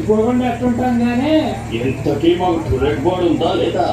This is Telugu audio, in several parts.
పోకుండా ఎట్టుంటాం కానీ ఎంతకీ మాకు టూలెట్ బోర్డు ఉందా లేదా?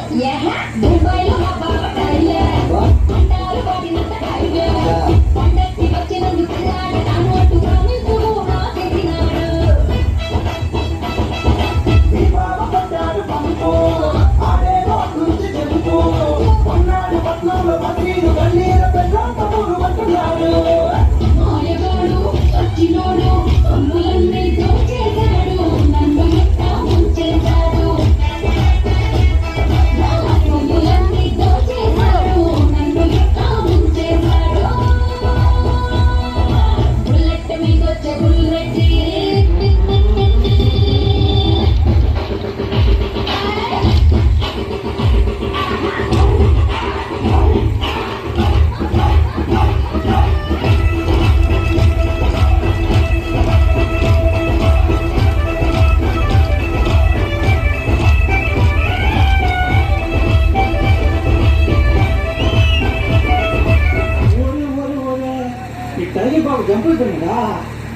జంపుతుందా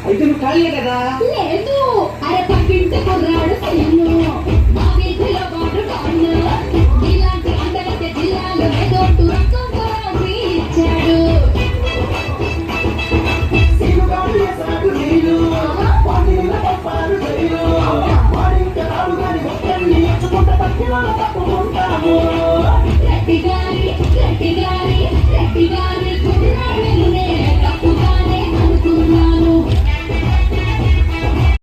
అయితే నువ్వు ఖాళీ కదా? లేదు, అరే పక్కింటి కుర్రాడు సీను, మా వీధిలో వాడు కాను, ఇలాంటి అందరికీ జిల్లాలో ఏదో రకం రాసి ఇచ్చాడు. రెడ్డి గారి